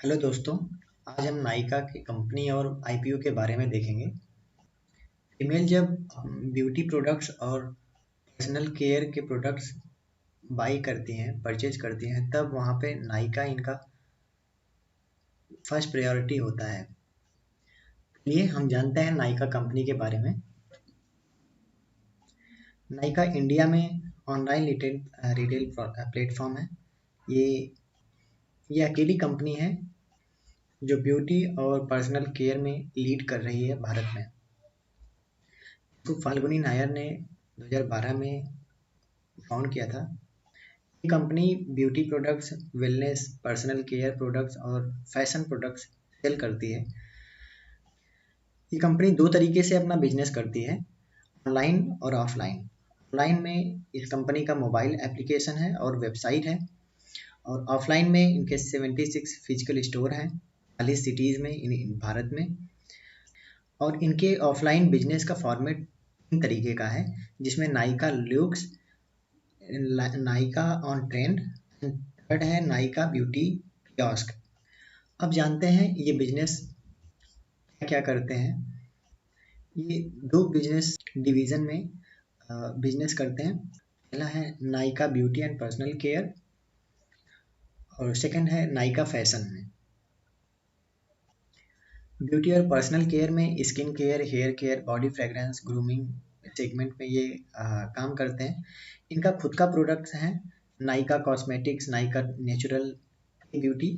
Hello दोस्तों। आज हम नायका की कंपनी और आईपीओ के बारे में देखेंगे। फीमेल जब ब्यूटी प्रोडक्ट्स और पर्सनल केयर के प्रोडक्ट्स बाई करती हैं, परचेज करती हैं, तब वहाँ पे नायका इनका फर्स्ट प्रायोरिटी होता है। चलिए हम जानते हैं नायका कंपनी के बारे में। नायका इंडिया में ऑनलाइन रिटेल प्लेटफॉर्म है। ये ये अकेली कंपनी है जो ब्यूटी और पर्सनल केयर में लीड कर रही है भारत में। तो फाल्गुनी नायर ने 2012 में फाउंड किया था। ये company beauty products, wellness, personal care products और फैशन प्रोडक्ट्स सेल करती है। ये कंपनी दो तरीके से अपना बिजनेस करती है, ऑनलाइन और ऑफलाइन। ऑनलाइन में इस कंपनी का मोबाइल एप्लीकेशन है और वेबसाइट है, और ऑफलाइन में इनके 76 फिजिकल स्टोर हैं 40 सिटीज़ में भारत में। और इनके ऑफलाइन बिजनेस का फॉर्मेट तीन तरीके का है, जिसमें Nykaa looks, Nykaa on trend, third है नायका ब्यूटी कियोस्क। अब जानते हैं ये बिजनेस क्या क्या करते हैं। ये दो बिजनेस डिवीजन में बिजनेस करते हैं। पहला है Nykaa beauty and personal care और सेकंड है नायका फैशन में। ब्यूटी और पर्सनल केयर में skin care, hair care, body fragrance, grooming segment में ये काम करते हैं। इनका खुद का प्रोडक्ट्स हैं, Nykaa cosmetics, Nykaa natural beauty.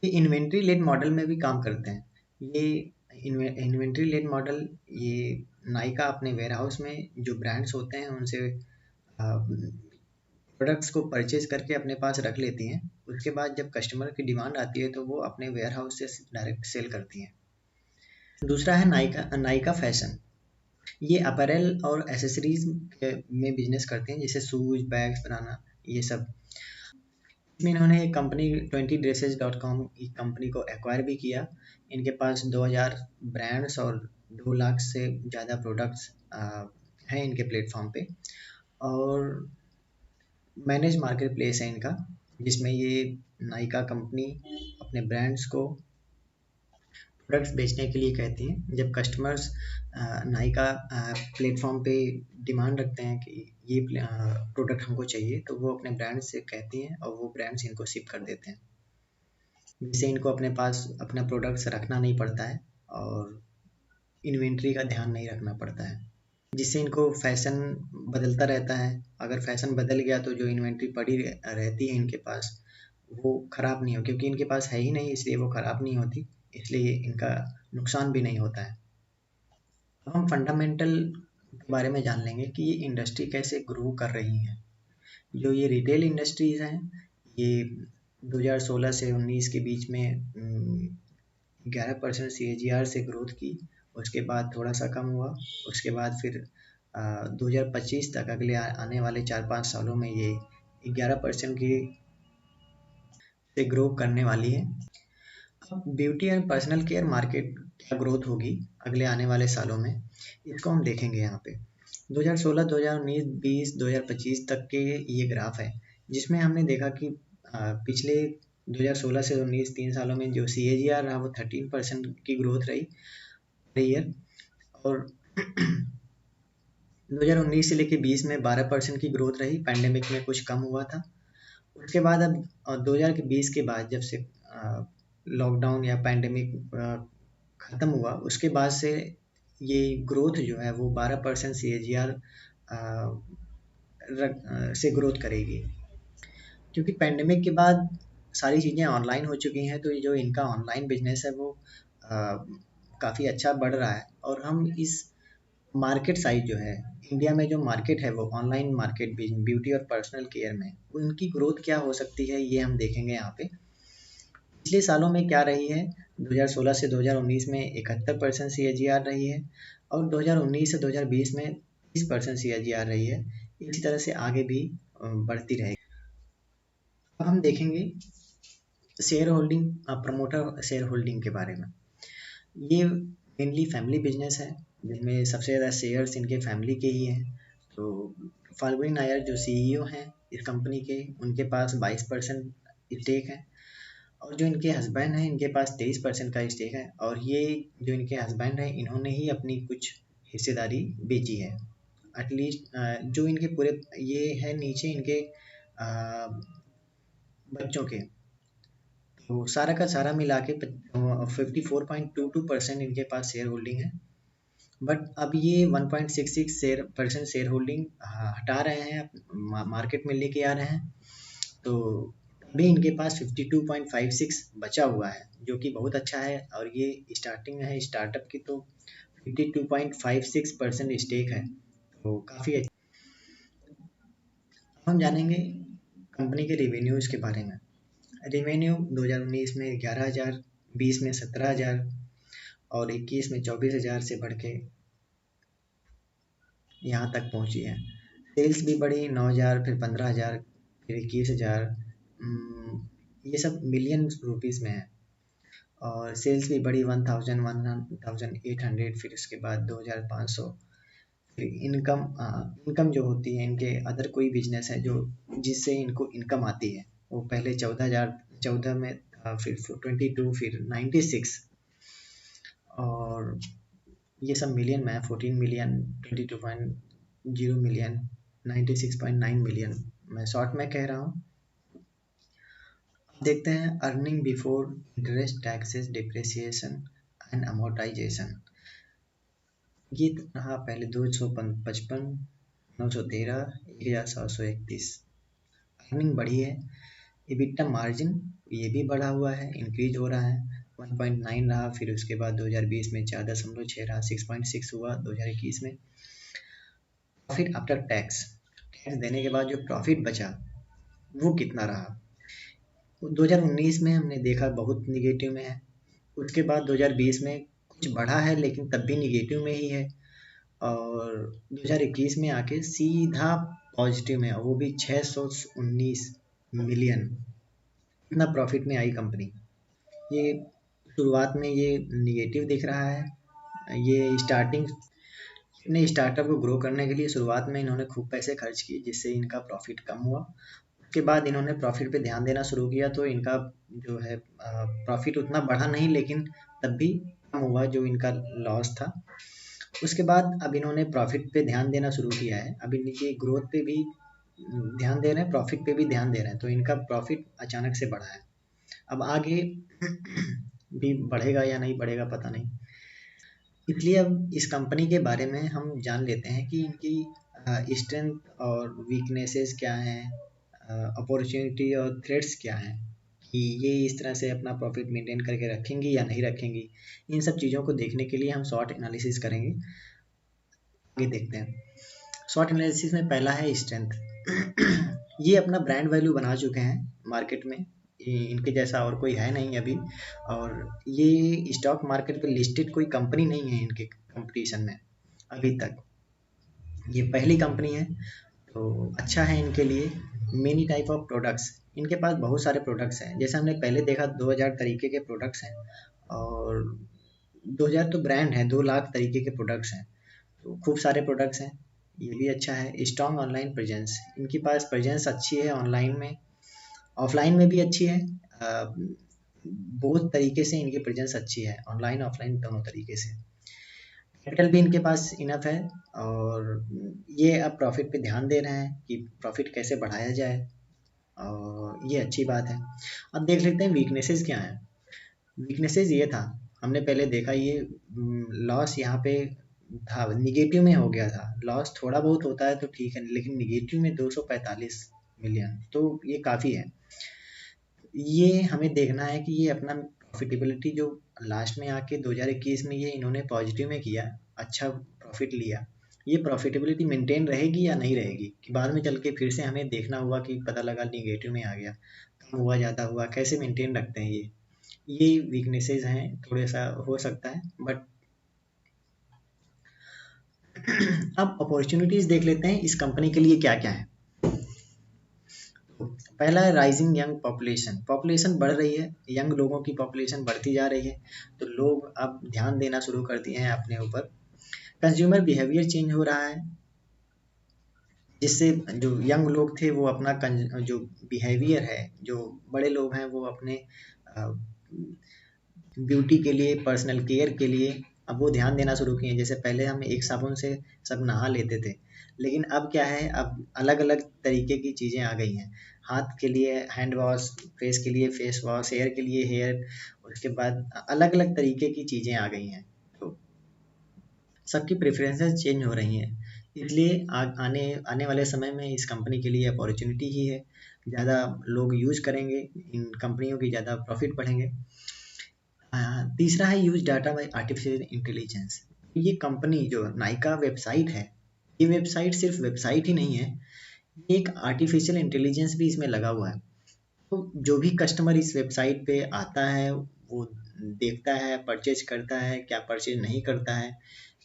ये इन्वेंट्री लेड मॉडल में भी काम करते हैं। ये इन्वेंट्री लेड मॉडल, ये नायका अपने वेयर हाउस में जो ब्रांड्स होते हैं उनसे प्रोडक्ट्स को परचेज करके अपने पास रख लेती हैं। उसके बाद जब कस्टमर की डिमांड आती है तो वो अपने वेयर हाउस से डायरेक्ट सेल करती हैं। दूसरा है नायका नायका फैशन। ये अपैरल और एसेसरीज में बिजनेस करते हैं, जैसे शूज, बैग्स बनाना, ये सब। इसमें इन्होंने एक कंपनी 20dresses.com कंपनी को एक्वायर भी किया। इनके पास 2000 ब्रांड्स और 2 लाख से ज़्यादा प्रोडक्ट्स हैं इनके प्लेटफॉर्म पे। और मैनेज मार्केट प्लेस है इनका, जिसमें ये नायका कंपनी अपने ब्रांड्स को प्रोडक्ट्स बेचने के लिए कहती हैं। जब कस्टमर्स नायका प्लेटफॉर्म पे डिमांड रखते हैं कि ये प्रोडक्ट हमको चाहिए, तो वो अपने ब्रांड से कहती हैं और वो ब्रांड्स इनको शिप कर देते हैं, जिससे इनको अपने पास अपना प्रोडक्ट्स रखना नहीं पड़ता है और इन्वेंट्री का ध्यान नहीं रखना पड़ता है, जिससे इनको फैशन बदलता रहता है। अगर फैशन बदल गया तो जो इन्वेंट्री पड़ी रहती है इनके पास, वो ख़राब नहीं हो, क्योंकि इनके पास है ही नहीं, इसलिए वो ख़राब नहीं होती, इसलिए इनका नुकसान भी नहीं होता है। अब हम फंडामेंटल के बारे में जान लेंगे कि ये इंडस्ट्री कैसे ग्रो कर रही हैं। जो ये रिटेल इंडस्ट्रीज़ हैं, ये 2016 से 19 के बीच में 11% CAGR से ग्रोथ की। उसके बाद थोड़ा सा कम हुआ, उसके बाद फिर 2025 तक, अगले आने वाले 4-5 सालों में ये 11% की से ग्रो करने वाली है। अब beauty and personal care market क्या ग्रोथ होगी अगले आने वाले सालों में, इसको हम देखेंगे यहाँ पे। 2016, 2019, 20, 2025 तक के ये ग्राफ है, जिसमें हमने देखा कि पिछले 2016 से 19 3 सालों में जो CAGR रहा वो 13% की ग्रोथ रही ईयर, और 2019 से लेके 20 में 12% की ग्रोथ रही। पैंडेमिक में कुछ कम हुआ था। उसके बाद अब 2020 के बाद जब से लॉकडाउन या पैंडेमिक ख़त्म हुआ, उसके बाद से ये ग्रोथ जो है वो 12% CAGR से ग्रोथ करेगी, क्योंकि पैंडेमिक के बाद सारी चीज़ें ऑनलाइन हो चुकी हैं। तो ये जो इनका ऑनलाइन बिजनेस है वो काफ़ी अच्छा बढ़ रहा है। और हम इस मार्केट साइज जो है, इंडिया में जो मार्केट है वो ऑनलाइन मार्केट ब्यूटी और पर्सनल केयर में, उनकी ग्रोथ क्या हो सकती है ये हम देखेंगे यहाँ पे। पिछले सालों में क्या रही है, 2016 से 2019 में 71% CAGR रही है, और 2019 से 2020 में 30% CAGR रही है। इसी तरह से आगे भी बढ़ती रहेगी। अब हम देखेंगे share holding, promoter share holding के बारे में। ये मेनली फैमिली बिजनेस है, जिनमें सबसे ज़्यादा शेयर्स इनके फैमिली के ही हैं। तो फाल्गुनी नायर जो CEO हैं इस कंपनी के, उनके पास 22% स्टेक है। और जो इनके हस्बैंड हैं इनके पास 23% का स्टेक है, और ये जो इनके हस्बैंड हैं इन्होंने ही अपनी कुछ हिस्सेदारी बेची है। एटलीस्ट जो इनके पूरे ये है नीचे इनके बच्चों के, तो सारा का सारा मिला के 54.22% इनके पास शेयर होल्डिंग है। बट अब ये 1.66% शेयर होल्डिंग हटा रहे हैं, मार्केट में लेके आ रहे हैं, तो अभी इनके पास 52.56 बचा हुआ है, जो कि बहुत अच्छा है। और ये स्टार्टिंग है स्टार्टअप की, तो 52.56% स्टेक है, तो काफ़ी अच्छा। हम जानेंगे कंपनी के रिवेन्यूज़ के बारे में। रेवेन्यू 2019 में 11,000, 20 में 17,000 और 21 में 24,000 से बढ़ के यहाँ तक पहुँची है। सेल्स भी बढ़ी 9,000, फिर 15,000, फिर 21,000, ये सब मिलियन रुपीज़ में है। और सेल्स भी बढ़ी 1,800, फिर उसके बाद 2,500। फिर इनकम जो होती है, इनके अदर कोई बिजनेस है जो जिससे इनको इनकम आती है, वो पहले 14 में था, फिर 22, फिर 96, और ये सब मिलियन में है। 14 मिलियन, 22.0 मिलियन, 96.9 मिलियन, मैं शॉर्ट में कह रहा हूँ। देखते हैं earning before interest, taxes, depreciation and amortisation. ये रहा पहले 255, 913, 1,731। अर्निंग बढ़ी है। EBITDA मार्जिन ये भी बढ़ा हुआ है, इंक्रीज हो रहा है, 1.9 रहा, फिर उसके बाद 2020 में 4.6 रहा, 6.6 हुआ 2021 में। प्रॉफिट आफ्टर टैक्स, टैक्स देने के बाद जो प्रॉफिट बचा वो कितना रहा? 2019 में हमने देखा बहुत निगेटिव में है, उसके बाद 2020 में कुछ बढ़ा है लेकिन तब भी निगेटिव में ही है, और 2021 में आके सीधा पॉजिटिव में, वो भी 619 मिलियन। इतना प्रॉफिट में आई कंपनी। ये शुरुआत में ये निगेटिव दिख रहा है। ये अपने स्टार्टअप को ग्रो करने के लिए शुरुआत में इन्होंने खूब पैसे खर्च किए, जिससे इनका प्रॉफिट कम हुआ। उसके बाद इन्होंने प्रॉफिट पे ध्यान देना शुरू किया, तो इनका जो है प्रॉफिट उतना बढ़ा नहीं, लेकिन तब भी कम हुआ जो इनका लॉस था। उसके बाद अब इन्होंने प्रॉफिट पे ध्यान देना शुरू किया है। अब इनकी ग्रोथ पे भी ध्यान दे रहे हैं, प्रॉफिट पे भी ध्यान दे रहे हैं, तो इनका प्रॉफिट अचानक से बढ़ा है। अब आगे भी बढ़ेगा या नहीं बढ़ेगा पता नहीं। इसलिए अब इस कंपनी के बारे में हम जान लेते हैं कि इनकी स्ट्रेंथ और वीकनेसेस क्या हैं, अपॉर्चुनिटी और थ्रेट्स क्या हैं, कि ये इस तरह से अपना प्रॉफिट मेंटेन करके रखेंगी या नहीं रखेंगी। इन सब चीज़ों को देखने के लिए हम शॉर्ट एनालिसिस करेंगे। आगे देखते हैं। शॉर्ट एनालिसिस में पहला है स्ट्रेंथ। ये अपना ब्रांड वैल्यू बना चुके हैं मार्केट में, इनके जैसा और कोई है नहीं अभी, और ये स्टॉक मार्केट पे लिस्टेड कोई कंपनी नहीं है इनके कंपटीशन में अभी तक। ये पहली कंपनी है, तो अच्छा है इनके लिए। मेनी टाइप ऑफ प्रोडक्ट्स, इनके पास बहुत सारे प्रोडक्ट्स हैं। जैसे हमने पहले देखा 2000 तरीके के प्रोडक्ट्स हैं, और 2000 तो ब्रांड है, 2 लाख तरीके के प्रोडक्ट्स हैं, तो खूब सारे प्रोडक्ट्स हैं। ये भी अच्छा है। स्ट्रॉन्ग ऑनलाइन प्रेजेंस, इनके पास प्रेजेंस अच्छी है ऑनलाइन में, ऑफलाइन में भी अच्छी है। बहुत तरीके से इनकी प्रेजेंस अच्छी है, ऑनलाइन ऑफलाइन दोनों तरीके से। कैपिटल भी इनके पास इनफ है, और ये अब प्रॉफिट पे ध्यान दे रहे हैं कि प्रॉफिट कैसे बढ़ाया जाए, और ये अच्छी बात है। अब देख लेते हैं वीकनेसेस क्या हैं। वीकनेसेस ये था, हमने पहले देखा ये लॉस यहाँ पे था, निगेटिव में हो गया था। लॉस थोड़ा बहुत होता है तो ठीक है, लेकिन निगेटिव में 245 मिलियन, तो ये काफ़ी है। ये हमें देखना है कि ये अपना प्रॉफिटेबिलिटी जो लास्ट में आके 2021 में ये इन्होंने पॉजिटिव में किया, अच्छा प्रॉफिट लिया, ये प्रॉफिटेबिलिटी मेंटेन रहेगी या नहीं रहेगी, कि बाद में चल के फिर से हमें देखना हुआ कि पता लगा निगेटिव में आ गया, कम हुआ ज़्यादा हुआ, कैसे मेंटेन रखते हैं ये वीकनेसेस हैं, थोड़ा सा हो सकता है। बट अब अपॉर्चुनिटीज देख लेते हैं इस कंपनी के लिए क्या क्या है। पहला है राइजिंग यंग पॉपुलेशन। पॉपुलेशन बढ़ रही है, यंग लोगों की पॉपुलेशन बढ़ती जा रही है, तो लोग अब ध्यान देना शुरू कर दिए हैं अपने ऊपर। कंज्यूमर बिहेवियर चेंज हो रहा है, जिससे जो यंग लोग थे वो अपना जो बिहेवियर है, जो बड़े लोग हैं वो अपने ब्यूटी के लिए, पर्सनल केयर के लिए अब वो ध्यान देना शुरू किए हैं। जैसे पहले हम एक साबुन से सब नहा लेते थे, लेकिन अब क्या है, अब अलग अलग तरीके की चीज़ें आ गई हैं। हाथ के लिए हैंड वॉश, फेस के लिए फेस वॉश, हेयर के लिए हेयर, उसके बाद अलग अलग तरीके की चीज़ें आ गई हैं। तो सबकी प्रेफरेंसेस चेंज हो रही हैं, इसलिए आने आने वाले समय में इस कंपनी के लिए अपॉर्चुनिटी ही है। ज़्यादा लोग यूज करेंगे, इन कंपनियों की ज़्यादा प्रॉफिट बढ़ेंगे। तीसरा है use data bye artificial intelligence. ये कंपनी जो नाइका वेबसाइट है, ये वेबसाइट सिर्फ वेबसाइट ही नहीं है, ये एक आर्टिफिशियल इंटेलिजेंस भी इसमें लगा हुआ है। तो जो भी कस्टमर इस वेबसाइट पे आता है वो देखता है, परचेज करता है, क्या परचेज नहीं करता है,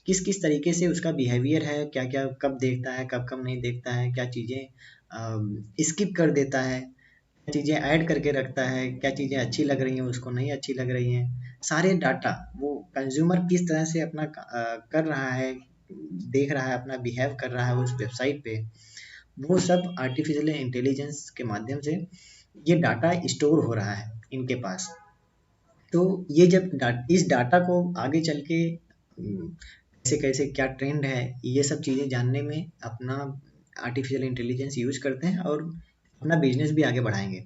किस किस तरीके से उसका बिहेवियर है, क्या क्या कब देखता है, कब कब नहीं देखता है, क्या चीज़ें स्किप कर देता है, क्या चीज़ें ऐड करके रखता है, क्या चीज़ें अच्छी लग रही हैं उसको, नहीं अच्छी लग रही हैं, सारे डाटा वो कंज्यूमर किस तरह से अपना कर रहा है, देख रहा है, अपना बिहेव कर रहा है उस वेबसाइट पे, वो सब आर्टिफिशियल इंटेलिजेंस के माध्यम से ये डाटा स्टोर हो रहा है इनके पास। तो ये जब इस डाटा को आगे चल के कैसे कैसे क्या ट्रेंड है, ये सब चीज़ें जानने में अपना आर्टिफिशियल इंटेलिजेंस यूज करते हैं और अपना बिजनेस भी आगे बढ़ाएंगे।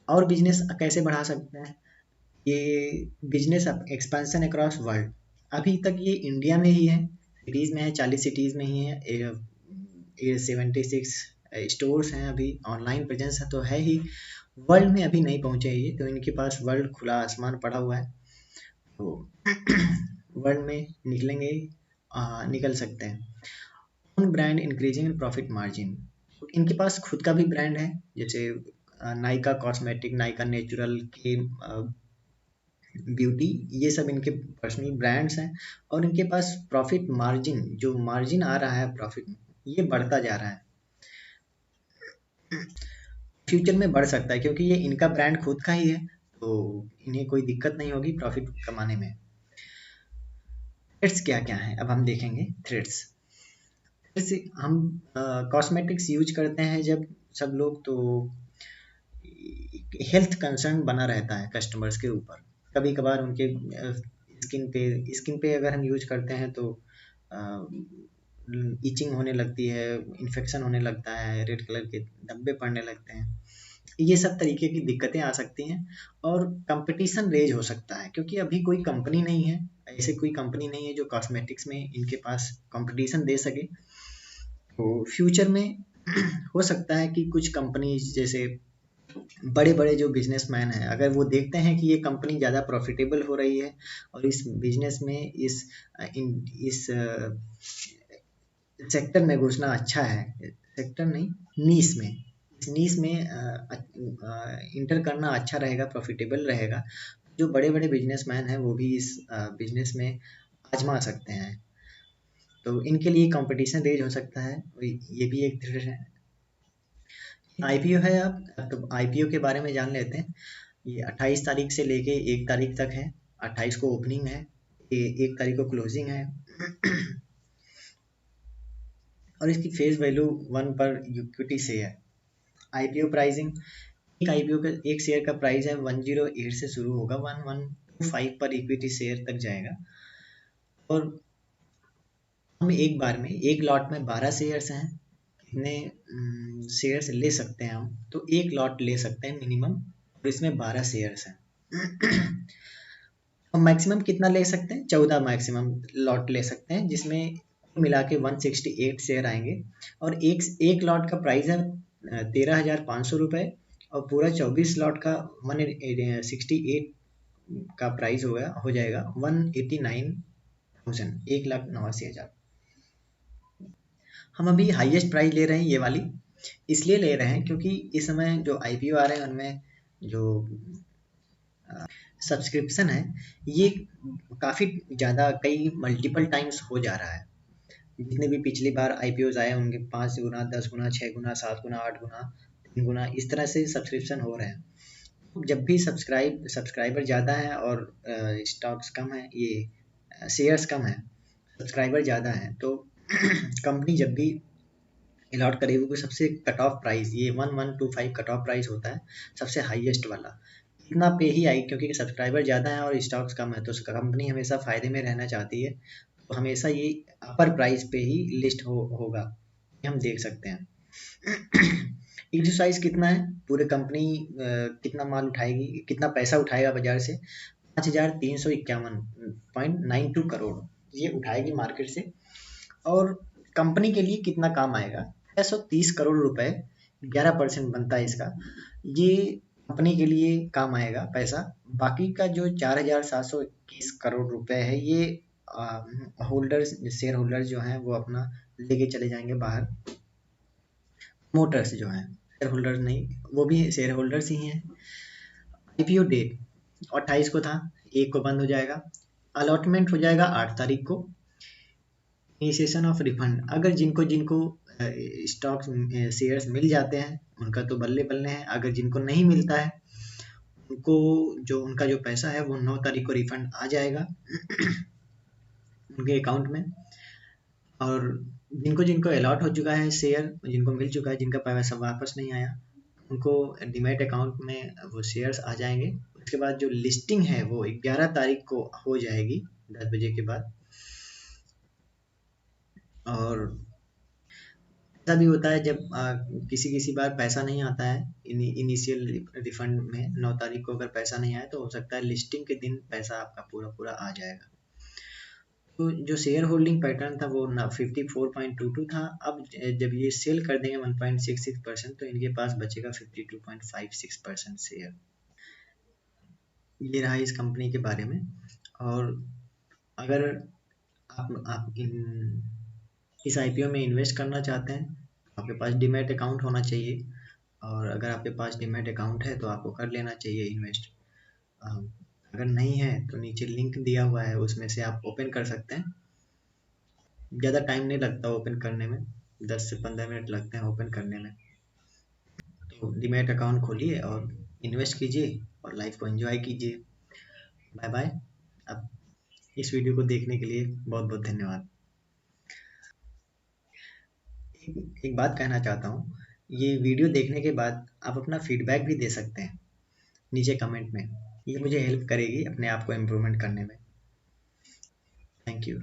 और बिजनेस कैसे बढ़ा सकते हैं, ये बिजनेस एक्सपेंशन अक्रॉस वर्ल्ड। अभी तक ये इंडिया में ही है, सिटीज़ में है, 40 सिटीज़ में ही है, 76 स्टोर्स हैं, अभी ऑनलाइन प्रेजेंस है तो है ही, वर्ल्ड में अभी नहीं पहुंचे ये, तो इनके पास वर्ल्ड खुला आसमान पड़ा हुआ है, तो वर्ल्ड में निकलेंगे, निकल सकते हैं। Own brand increasing profit margin, इनके पास खुद का भी ब्रांड है, जैसे नाइका कॉस्मेटिक, नाइका नेचुरल के ब्यूटी, ये सब इनके पर्सनल ब्रांड्स हैं। और इनके पास प्रॉफिट मार्जिन, जो मार्जिन आ रहा है प्रॉफिट, ये बढ़ता जा रहा है, फ्यूचर में बढ़ सकता है क्योंकि ये इनका ब्रांड खुद का ही है, तो इन्हें कोई दिक्कत नहीं होगी प्रॉफिट कमाने में। थ्रेड्स क्या क्या है अब हम देखेंगे। थ्रेड्स जैसे हम कॉस्मेटिक्स यूज करते हैं जब सब लोग, तो हेल्थ कंसर्न बना रहता है कस्टमर्स के ऊपर। कभी कभार उनके स्किन पे अगर हम यूज करते हैं तो इचिंग होने लगती है, इन्फेक्शन होने लगता है, रेड कलर के धब्बे पड़ने लगते हैं, ये सब तरीके की दिक्कतें आ सकती हैं। और कंपटीशन रेज हो सकता है क्योंकि अभी कोई कंपनी नहीं है, ऐसे कोई कंपनी नहीं है जो कॉस्मेटिक्स में इनके पास कंपटीशन दे सके। तो फ्यूचर में हो सकता है कि कुछ कंपनी जैसे बड़े बड़े जो बिजनेसमैन हैं, अगर वो देखते हैं कि ये कंपनी ज़्यादा प्रॉफिटेबल हो रही है और इस बिजनेस में इस सेक्टर में घुसना अच्छा है, सेक्टर नहीं, नीश में, इस नीश में इंटर करना अच्छा रहेगा, प्रॉफिटेबल रहेगा, जो बड़े बड़े बिजनेसमैन हैं वो भी इस बिजनेस में आजमा सकते हैं, तो इनके लिए कंपटीशन रेज हो सकता है, ये भी एक थ्रेड है। आईपीओ है, अब तो आईपीओ के बारे में जान लेते हैं। ये 28 तारीख से लेके 1 तारीख तक है। 28 को ओपनिंग है, 1 तारीख को क्लोजिंग है। और इसकी फेस वैल्यू 1 पर इक्विटी शेयर। आईपीओ प्राइसिंग, एक आईपीओ का एक शेयर का प्राइस है 108 से शुरू होगा, 1125 पर इक्विटी शेयर तक जाएगा। और हम एक बार में एक लॉट में 12 शेयर्स हैं, कितने शेयर्स ले सकते हैं हम, तो एक लॉट ले सकते हैं मिनिमम, और इसमें 12 शेयर्स हैं। और मैक्सिमम कितना ले सकते हैं, 14 मैक्सिमम लॉट ले सकते हैं, जिसमें मिला के 168 शेयर आएंगे। और एक लॉट का प्राइस है 13,500 रुपये, और पूरा 24 लॉट का 168 का प्राइस हो जाएगा 189,000, 1,89,000। हम अभी हाईएस्ट प्राइस ले रहे हैं ये वाली, इसलिए ले रहे हैं क्योंकि इस समय जो आईपीओ आ रहे हैं उनमें जो सब्सक्रिप्शन है ये काफ़ी ज़्यादा, कई मल्टीपल टाइम्स हो जा रहा है। जितने भी पिछली बार आईपीओज आए उनके 5 गुना, 10 गुना, 6 गुना, 7 गुना, 8 गुना, 3 गुना, इस तरह से सब्सक्रिप्शन हो रहे हैं। जब भी सब्सक्राइबर ज़्यादा है और स्टॉक्स कम है, ये शेयर्स कम है, सब्सक्राइबर ज़्यादा है, तो कंपनी जब भी अलॉट करी हुई सबसे कट ऑफ प्राइस, ये 1125 कट ऑफ प्राइस होता है, सबसे हाईएस्ट वाला। इतना पे ही आई क्योंकि सब्सक्राइबर ज़्यादा है और स्टॉक्स कम है, तो कंपनी हमेशा फ़ायदे में रहना चाहती है, तो हमेशा ये अपर प्राइस पे ही लिस्ट होगा, ये हम देख सकते हैं। इश्यू साइज कितना है, पूरे कंपनी कितना माल उठाएगी, कितना पैसा उठाएगा बाजार से, 5351.92 करोड़ ये उठाएगी मार्केट से। और कंपनी के लिए कितना काम आएगा, 630 करोड़ रुपए, 11% बनता है इसका, ये कंपनी के लिए काम आएगा पैसा। बाकी का जो 4721 करोड़ रुपए है, ये होल्डर्स, शेयर होल्डर्स जो हैं वो अपना लेके चले जाएंगे बाहर। मोटर्स जो हैं शेयर होल्डर्स नहीं, वो भी शेयर होल्डर्स ही हैं। आईपीओ डेट 28 को था, 1 को बंद हो जाएगा। अलॉटमेंट हो जाएगा 8 तारीख को। इनिशिएशन ऑफ रिफंड, अगर जिनको जिनको स्टॉक्स शेयर्स मिल जाते हैं उनका तो बल्ले बल्ले हैं, अगर जिनको नहीं मिलता है उनको उनका जो पैसा है वो 9 तारीख को रिफंड आ जाएगा उनके अकाउंट में। और जिनको जिनको अलॉट हो चुका है शेयर, जिनको मिल चुका है, जिनका पैसा वापस नहीं आया, उनको डीमैट अकाउंट में वो शेयर्स आ जाएंगे। उसके बाद जो लिस्टिंग है वो 11 तारीख को हो जाएगी 10 बजे के बाद। और ऐसा भी होता है जब किसी किसी बार पैसा नहीं आता है इनिशियल रिफंड में, 9 तारीख को अगर पैसा नहीं आया तो हो सकता है लिस्टिंग के दिन पैसा आपका पूरा पूरा आ जाएगा। तो जो शेयर होल्डिंग पैटर्न था वो ना 54.22 था, अब जब ये सेल कर देंगे 1.66% तो इनके पास बचेगा 52.56% शेयर। ये रहा इस कंपनी के बारे में। और अगर आप इस आईपीओ में इन्वेस्ट करना चाहते हैं, आपके पास डीमैट अकाउंट होना चाहिए, और अगर आपके पास डीमैट अकाउंट है तो आपको कर लेना चाहिए इन्वेस्ट। अगर नहीं है तो नीचे लिंक दिया हुआ है, उसमें से आप ओपन कर सकते हैं। ज़्यादा टाइम नहीं लगता ओपन करने में, 10 से 15 मिनट लगते हैं ओपन करने में। तो डीमैट अकाउंट खोलिए और इन्वेस्ट कीजिए और लाइफ को एंजॉय कीजिए। Bye bye. अब इस वीडियो को देखने के लिए बहुत बहुत धन्यवाद। एक बात कहना चाहता हूँ, ये वीडियो देखने के बाद आप अपना फीडबैक भी दे सकते हैं नीचे कमेंट में, ये मुझे हेल्प करेगी अपने आप को इम्प्रूवमेंट करने में। Thank you.